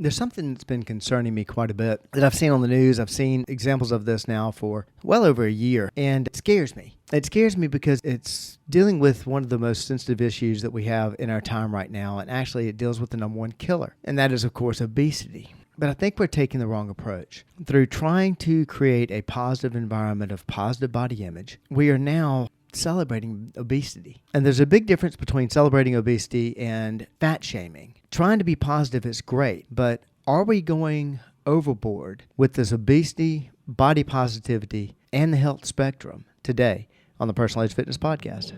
There's something that's been concerning me quite a bit that I've seen on the news. I've seen examples of this now for well over a year, and it scares me. It scares me because it's dealing with one of the most sensitive issues that we have in our time right now, and actually it deals with the number one killer, and that is, of course, obesity. But I think we're taking the wrong approach. Through trying to create a positive environment of positive body image, we are now celebrating obesity. And there's a big difference between celebrating obesity and fat shaming. Trying to be positive is great, but are we going overboard with this obesity, body positivity, and the health spectrum today on the Personal Edge Fitness Podcast?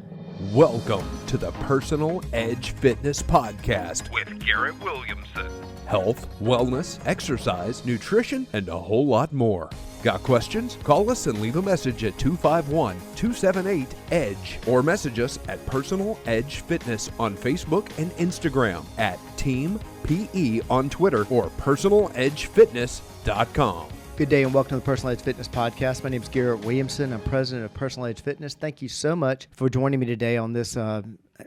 Welcome to the Personal Edge Fitness Podcast with Garrett Williamson. Health, wellness, exercise, nutrition, and a whole lot more. Got questions? Call us and leave a message at 251-278-EDGE or message us at Personal Edge Fitness on Facebook and Instagram, at Team PE on Twitter, or personaledgefitness.com. Good day and welcome to the Personal Edge Fitness Podcast. My name is Garrett Williamson. I'm president of Personal Edge Fitness. Thank you so much for joining me today on this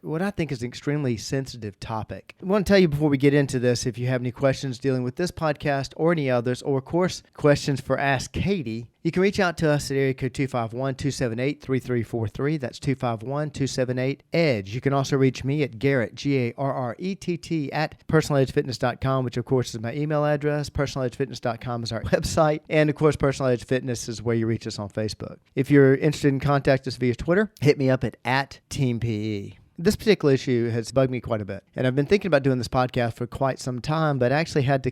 what I think is an extremely sensitive topic. I want to tell you before we get into this, if you have any questions dealing with this podcast or any others, or of course, questions for Ask Katie, you can reach out to us at area code 251-278-3343. That's 251-278-EDGE. You can also reach me at Garrett, Garrett, at personaledgefitness.com, which of course is my email address. Personaledgefitness.com is our website. And of course, Personal Edge Fitness is where you reach us on Facebook. If you're interested in contacting us via Twitter, hit me up at Team PE. This particular issue has bugged me quite a bit, and I've been thinking about doing this podcast for quite some time, but actually had to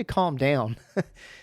calm down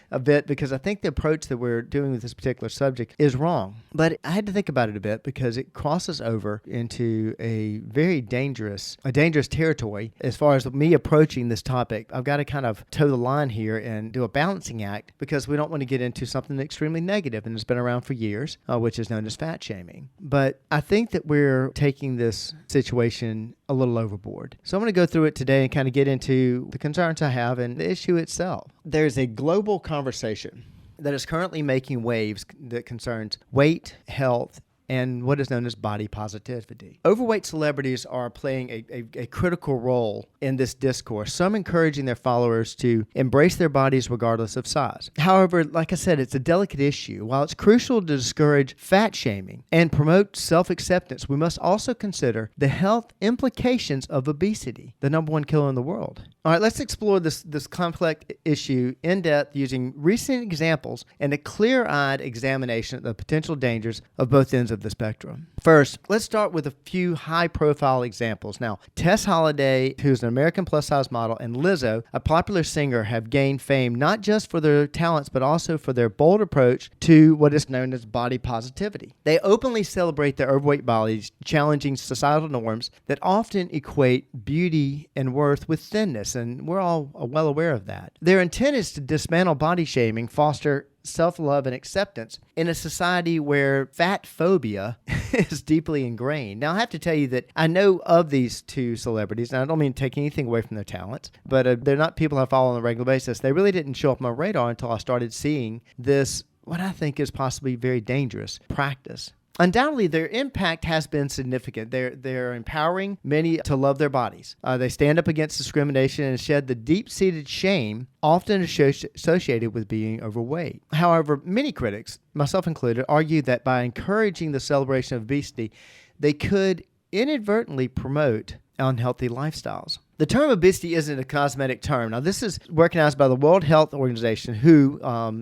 a bit because I think the approach that we're doing with this particular subject is wrong. But I had to think about it a bit because it crosses over into a very dangerous territory as far as me approaching this topic. I've got to kind of toe the line here and do a balancing act because we don't want to get into something extremely negative and it's been around for years, which is known as fat shaming. But I think that we're taking this situation a little overboard. So I'm going to go through it today and kind of get into the concerns I have and the issue itself. There's a global conversation that is currently making waves that concerns weight, health, and what is known as body positivity. Overweight celebrities are playing a critical role in this discourse, some encouraging their followers to embrace their bodies regardless of size. However, like I said, it's a delicate issue. While it's crucial to discourage fat shaming and promote self-acceptance, we must also consider the health implications of obesity, the number one killer in the world. All right, let's explore this complex issue in depth using recent examples and a clear-eyed examination of the potential dangers of both ends of the spectrum. First, let's start with a few high-profile examples. Now, Tess Holliday, who's an American plus-size model, and Lizzo, a popular singer, have gained fame not just for their talents, but also for their bold approach to what is known as body positivity. They openly celebrate their overweight bodies, challenging societal norms that often equate beauty and worth with thinness, and we're all well aware of that. Their intent is to dismantle body shaming, foster self-love and acceptance in a society where fat phobia is deeply ingrained. Now, I have to tell you that I know of these two celebrities, and I don't mean to take anything away from their talents, but they're not people I follow on a regular basis. They really didn't show up on my radar until I started seeing this, what I think is possibly very dangerous practice. Undoubtedly, their impact has been significant. They're empowering many to love their bodies. They stand up against discrimination and shed the deep-seated shame often associated with being overweight. However, many critics, myself included, argue that by encouraging the celebration of obesity, they could inadvertently promote unhealthy lifestyles. The term obesity isn't a cosmetic term. Now, this is recognized by the World Health Organization, WHO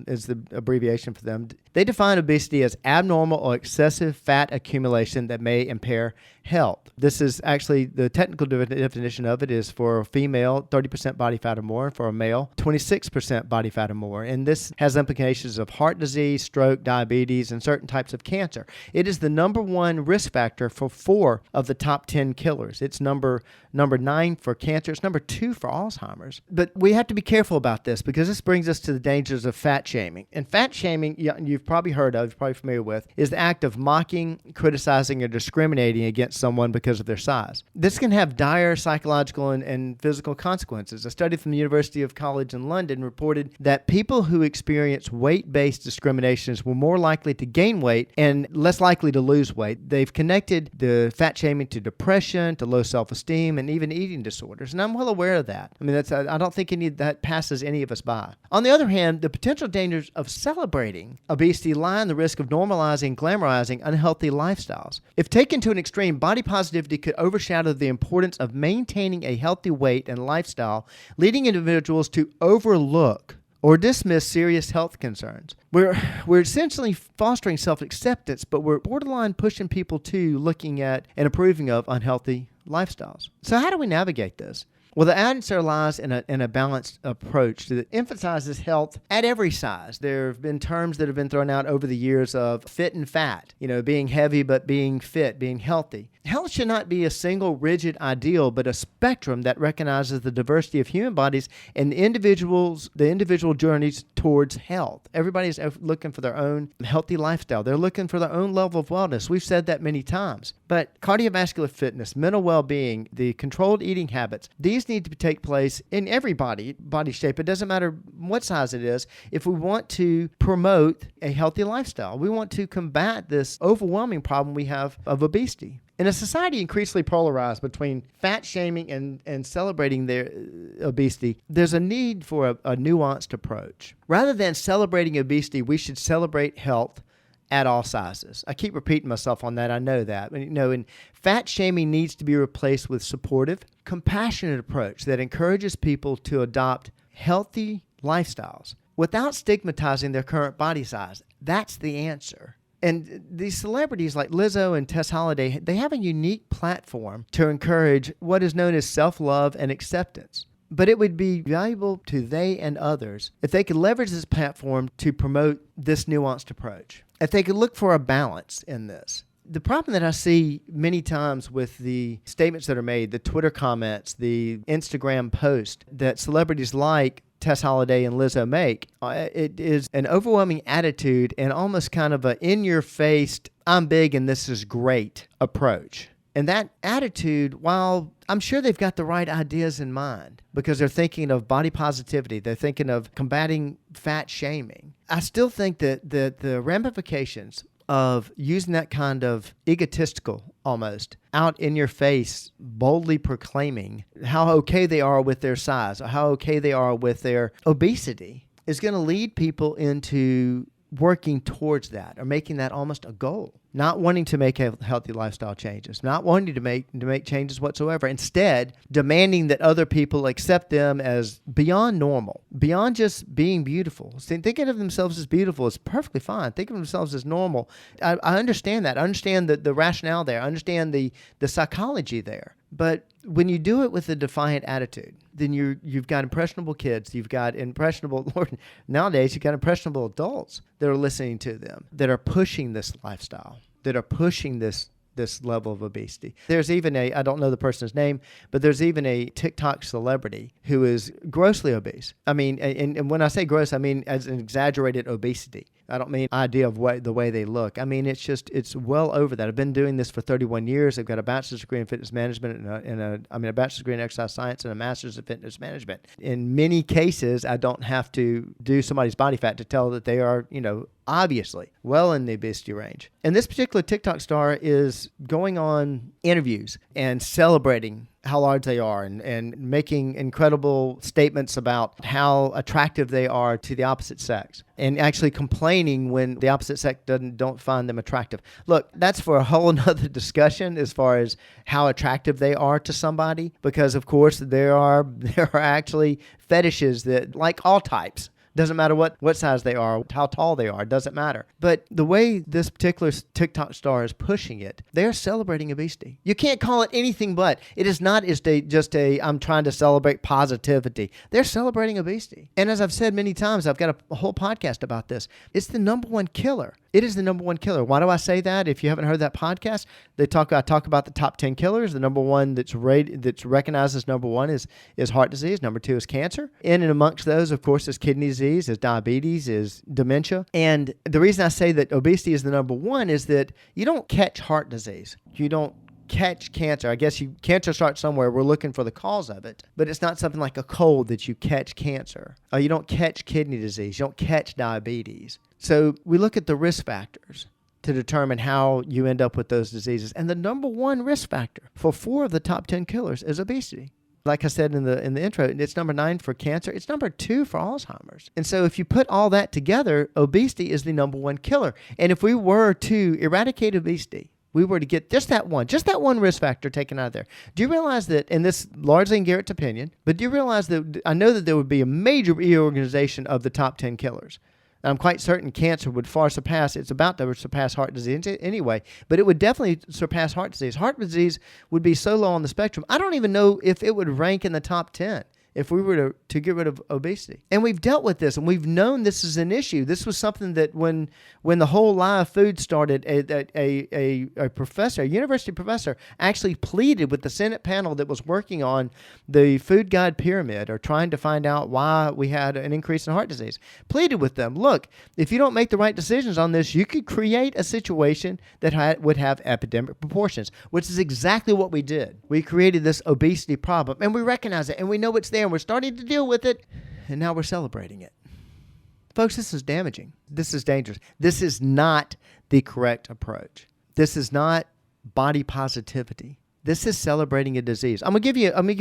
is the abbreviation for them. They define obesity as abnormal or excessive fat accumulation that may impair health. This is actually the technical definition of it is for a female, 30% body fat or more, and for a male, 26% body fat or more. And this has implications of heart disease, stroke, diabetes, and certain types of cancer. It is the number one risk factor for 4 of the top 10 killers. It's number 9 for cancer. It's number 2 for Alzheimer's. But we have to be careful about this because this brings us to the dangers of fat shaming. And fat shaming, you've probably heard of, you're probably familiar with, is the act of mocking, criticizing, or discriminating against someone because of their size. This can have dire psychological and physical consequences. A study from the University of College in London reported that people who experience weight-based discriminations were more likely to gain weight and less likely to lose weight. They've connected the fat shaming to depression, to low self-esteem, and even eating disorders. And I'm well aware of that. I mean, I don't think any of that passes any of us by. On the other hand, the potential dangers of celebrating obesity lie in the risk of normalizing, glamorizing unhealthy lifestyles. If taken to an extreme, body positivity could overshadow the importance of maintaining a healthy weight and lifestyle, leading individuals to overlook or dismiss serious health concerns. We're essentially fostering self-acceptance, but we're borderline pushing people to looking at and approving of unhealthy lifestyles. So how do we navigate this? Well, the answer lies in a balanced approach that emphasizes health at every size. There have been terms that have been thrown out over the years of fit and fat, being heavy but being fit, being healthy. Health should not be a single rigid ideal, but a spectrum that recognizes the diversity of human bodies and the individual journeys towards health. Everybody's looking for their own healthy lifestyle. They're looking for their own level of wellness. We've said that many times. But cardiovascular fitness, mental well-being, the controlled eating habits, these need to take place in every body shape. It doesn't matter what size it is. If we want to promote a healthy lifestyle, we want to combat this overwhelming problem we have of obesity. In a society increasingly polarized between fat shaming and celebrating their obesity, there's a need for a nuanced approach. Rather than celebrating obesity, we should celebrate health at all sizes. I keep repeating myself on that. I know that. And fat shaming needs to be replaced with supportive, compassionate approach that encourages people to adopt healthy lifestyles without stigmatizing their current body size. That's the answer. And these celebrities like Lizzo and Tess Holliday, they have a unique platform to encourage what is known as self-love and acceptance. But it would be valuable to they and others if they could leverage this platform to promote this nuanced approach. If they could look for a balance in this. The problem that I see many times with the statements that are made, the Twitter comments, the Instagram post that celebrities like Tess Holliday and Lizzo make, it is an overwhelming attitude and almost kind of a in-your-face, I'm big and this is great approach. And that attitude, while I'm sure they've got the right ideas in mind because they're thinking of body positivity, they're thinking of combating fat shaming, I still think that the ramifications of using that kind of egotistical, almost, out in your face, boldly proclaiming how okay they are with their size, or how okay they are with their obesity, is going to lead people into working towards that or making that almost a goal. Not wanting to make healthy lifestyle changes, not wanting to make changes whatsoever. Instead, demanding that other people accept them as beyond normal, beyond just being beautiful. Thinking of themselves as beautiful is perfectly fine. Thinking of themselves as normal. I understand that. I understand the rationale there. I understand the psychology there. But when you do it with a defiant attitude, then you've got impressionable kids. You've got nowadays you've got impressionable adults that are listening to them, that are pushing this lifestyle, that are pushing this level of obesity. There's even I don't know the person's name, but there's even a TikTok celebrity who is grossly obese. I mean, and when I say gross, I mean as an exaggerated obesity. I don't mean idea of the way they look. I mean, it's well over that. I've been doing this for 31 years. I've got a bachelor's degree in fitness management and a bachelor's degree in exercise science and a master's in fitness management. In many cases, I don't have to do somebody's body fat to tell that they are, obviously well in the obesity range. And this particular TikTok star is going on interviews and celebrating how large they are and making incredible statements about how attractive they are to the opposite sex and actually complaining when the opposite sex don't find them attractive. Look, that's for a whole nother discussion as far as how attractive they are to somebody, because of course there are actually fetishes that, like all types, doesn't matter what size they are, how tall they are, doesn't matter. But the way this particular TikTok star is pushing it, they're celebrating obesity. You can't call it anything but. It is not just I'm trying to celebrate positivity. They're celebrating obesity. And as I've said many times, I've got a whole podcast about this. It's the number one killer. It is the number one killer. Why do I say that? If you haven't heard that podcast, I talk about the top 10 killers. The number one that's recognized as number one is heart disease. Number two is cancer. In and amongst those, of course, is kidney disease, disease, is diabetes, is dementia. And the reason I say that obesity is the number one is that you don't catch heart disease. You don't catch cancer. I guess cancer starts somewhere. We're looking for the cause of it, but it's not something like a cold that you catch cancer. You don't catch kidney disease. You don't catch diabetes. So we look at the risk factors to determine how you end up with those diseases. And the number one risk factor for 4 of the top 10 killers is obesity. Like I said in the intro, it's number 9 for cancer. It's number 2 for Alzheimer's. And so if you put all that together, obesity is the number one killer. And if we were to eradicate obesity, we were to get just that one risk factor taken out of there. Do you realize that, and this largely in Garrett's opinion, but do you realize that I know that there would be a major reorganization of the top 10 killers? I'm quite certain cancer would far surpass, it's about to surpass heart disease anyway, but it would definitely surpass heart disease. Heart disease would be so low on the spectrum, I don't even know if it would rank in the top 10. If we were to get rid of obesity. And we've dealt with this, and we've known this is an issue. This was something that when the whole live food started, a professor, a university professor, actually pleaded with the Senate panel that was working on the food guide pyramid, or trying to find out why we had an increase in heart disease. Pleaded with them, look, if you don't make the right decisions on this, you could create a situation that would have epidemic proportions, which is exactly what we did. We created this obesity problem, and we recognize it, and we know it's there. And we're starting to deal with it, and now we're celebrating it. Folks, this is damaging. This is dangerous. This is not the correct approach. This is not body positivity. This is celebrating a disease. I'm gonna give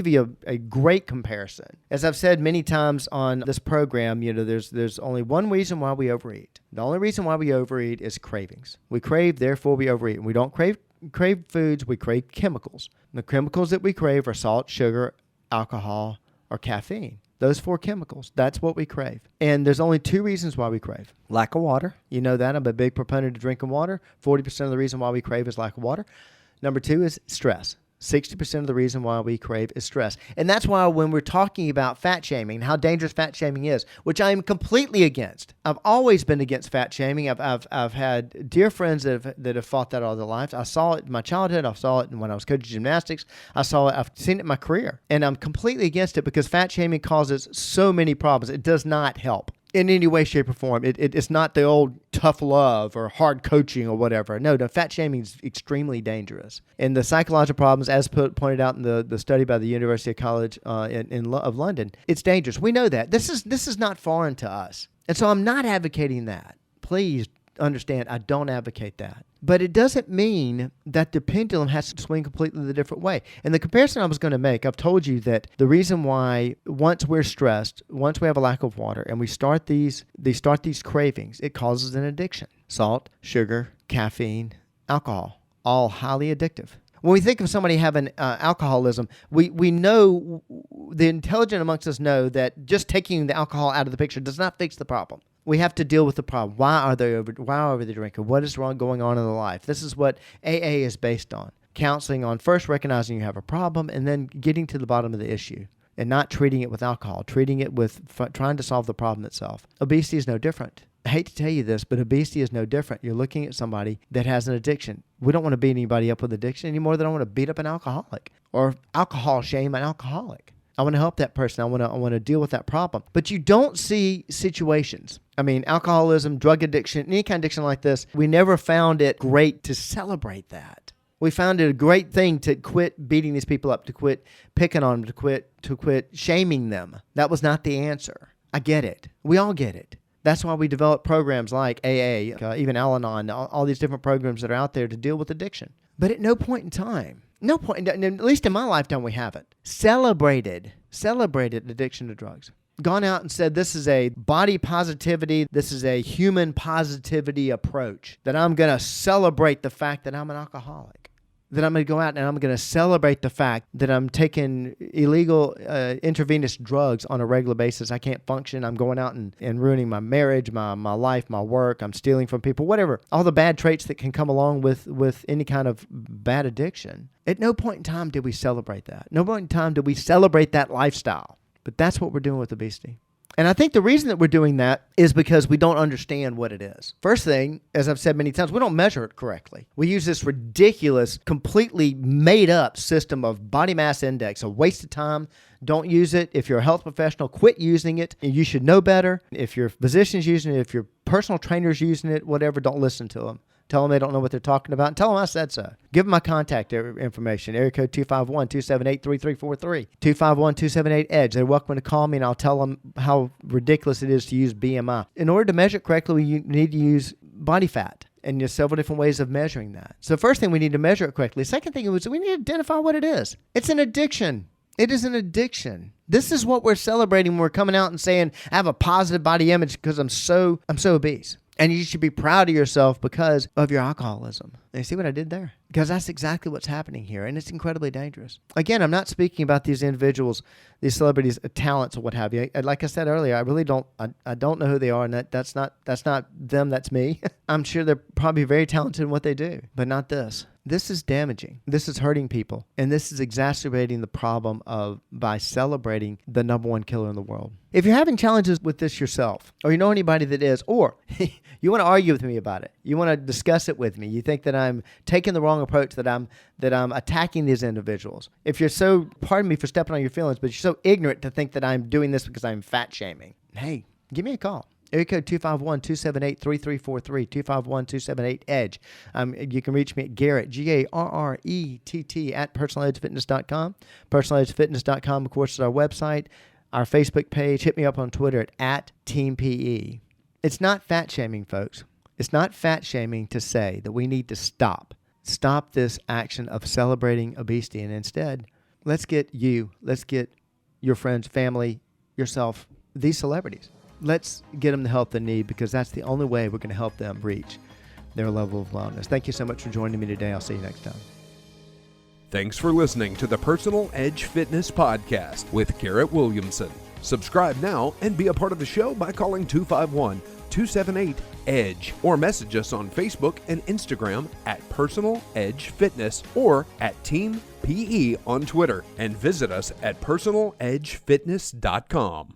you a great comparison. As I've said many times on this program, there's only one reason why we overeat. The only reason why we overeat is cravings. We crave, therefore we overeat. And we don't crave foods, we crave chemicals. And the chemicals that we crave are salt, sugar, alcohol, or caffeine. Those 4 chemicals, that's what we crave. And there's only 2 reasons why we crave. Lack of water. You know that. I'm a big proponent of drinking water. 40% of the reason why we crave is lack of water. Number 2 is stress. 60% of the reason why we crave is stress. And that's why when we're talking about fat shaming and how dangerous fat shaming is, which I am completely against. I've always been against fat shaming. I've had dear friends that have fought that all their lives. I saw it in my childhood. I saw it when I was coaching gymnastics. I've seen it in my career. And I'm completely against it because fat shaming causes so many problems. It does not help in any way, shape, or form. It's not the old tough love or hard coaching or whatever. No, fat shaming is extremely dangerous. And the psychological problems, as pointed out in the study by the University College of London, it's dangerous. We know that. This is not foreign to us. And so I'm not advocating that. Please understand, I don't advocate that. But it doesn't mean that the pendulum has to swing completely the different way. And the comparison I was going to make, I've told you that the reason why once we're stressed, once we have a lack of water, and we start these cravings, it causes an addiction. Salt, sugar, caffeine, alcohol, all highly addictive. When we think of somebody having alcoholism, we know, the intelligent amongst us know that just taking the alcohol out of the picture does not fix the problem. We have to deal with the problem. Why are they drinking? What is wrong going on in their life? This is what AA is based on. Counseling on first recognizing you have a problem and then getting to the bottom of the issue and not treating it with alcohol, treating it with trying to solve the problem itself. Obesity is no different. I hate to tell you this, but obesity is no different. You're looking at somebody that has an addiction. We don't want to beat anybody up with addiction any more than I want to beat up an alcoholic or alcohol shame an alcoholic. I want to help that person. I want to deal with that problem. But you don't see situations. I mean, alcoholism, drug addiction, any kind of addiction like this, we never found it great to celebrate that. We found it a great thing to quit beating these people up, to quit picking on them, to quit shaming them. That was not the answer. I get it. We all get it. That's why we develop programs like AA, even Al-Anon, all these different programs that are out there to deal with addiction. But at no point in time, at least in my lifetime, we haven't celebrated addiction to drugs. Gone out and said, this is a body positivity, this is a human positivity approach, that I'm going to celebrate the fact that I'm an alcoholic, that I'm going to go out and I'm going to celebrate the fact that I'm taking illegal intravenous drugs on a regular basis. I can't function. I'm going out and ruining my marriage, my life, my work. I'm stealing from people, whatever. All the bad traits that can come along with any kind of bad addiction. At no point in time did we celebrate that. No point in time did we celebrate that lifestyle. But that's what we're doing with obesity. And I think the reason that we're doing that is because we don't understand what it is. First thing, as I've said many times, we don't measure it correctly. We use this ridiculous, completely made up system of body mass index, a waste of time. Don't use it. If you're a health professional, quit using it. You should know better. If your physician's using it, if your personal trainer's using it, whatever, don't listen to them. Tell them they don't know what they're talking about. And tell them I said so. Give them my contact information. Area code 251-278-3343. 251-278-EDGE. They're welcome to call me, and I'll tell them how ridiculous it is to use BMI. In order to measure it correctly, you need to use body fat. And there's several different ways of measuring that. So first thing, we need to measure it correctly. Second thing is we need to identify what it is. It's an addiction. It is an addiction. This is what we're celebrating when we're coming out and saying, I have a positive body image because I'm so obese. And you should be proud of yourself because of your alcoholism. And you see what I did there? Because that's exactly what's happening here, and it's incredibly dangerous. Again, I'm not speaking about these individuals, these celebrities' talents or what have you. Like I said earlier, I really don't. I don't know who they are, and that's not them. That's me. I'm sure they're probably very talented in what they do, but not this. This is damaging. This is hurting people, and this is exacerbating the problem by celebrating the number one killer in the world. If you're having challenges with this yourself, or you know anybody that is, or you want to argue with me about it, you want to discuss it with me, you think that I'm taking the wrong approach, that I'm attacking these individuals. If you're so, pardon me for stepping on your feelings, but you're so ignorant to think that I'm doing this because I'm fat shaming, hey, give me a call. Area code 251-278-3343, 251-278-EDGE. You can reach me at Garrett, Garrett, at personaledgefitness.com. Personaledgefitness.com, of course, is our website, our Facebook page. Hit me up on Twitter at @TeamPE. It's not fat shaming, folks. It's not fat shaming to say that we need to stop this action of celebrating obesity, and instead, let's get your friends, family, yourself, these celebrities. Let's get them the help they need, because that's the only way we're going to help them reach their level of wellness. Thank you so much for joining me today. I'll see you next time. Thanks for listening to the Personal Edge Fitness Podcast with Garrett Williamson. Subscribe now and be a part of the show by calling 251-278-EDGE or message us on Facebook and Instagram at Personal Edge Fitness or at Team PE on Twitter, and visit us at personaledgefitness.com.